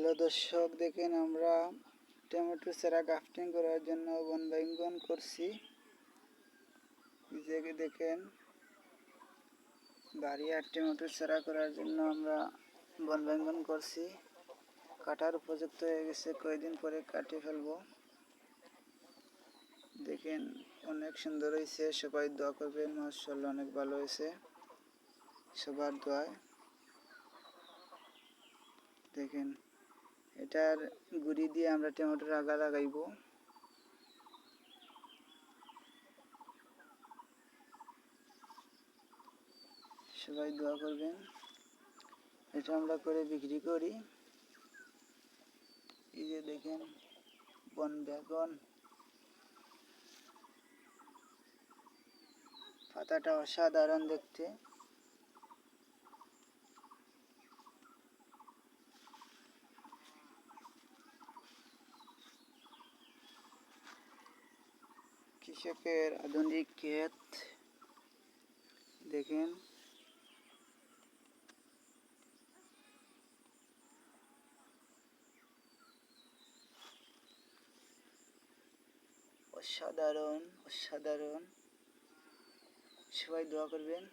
Hello দর্শক, দেখেন আমরা টমেটো চারা গ্রাফটিং করার জন্য বনবাইগন করছি। দেখেন বাড়ি আর টমেটো চারা করার জন্য আমরা বনবাইগন করছি। কাটার উপযুক্ত হয়ে গেছে, কয়েকদিন পরে কাটে ফেলবো। দেখেন অনেক সুন্দর হয়েছে, সবাই দোয়া করবেন। মাশাআল্লাহ অনেক ভালো হয়েছে, সবার দোয়ায়। দেখেন এটার গুড়ি দিয়ে আমরা টমেটোর আগা লাগাইব। সবাই দোয়া করবেন। এটা আমরা করে বিক্রি করি। এই যে দেখেন বনবেগুন, পাতাটা অসাধারণ দেখতে। কৃষকের আধুনিক ক্ষেত দেখেন। অসাধারণ অসাধারণ। সবাই দোয়া করবেন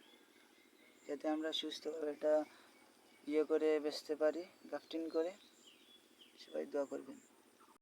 যাতে আমরা সুস্থভাবে এটা করে বেচতে পারি, গ্রাফটিং করে। সবাই দোয়া করবেন।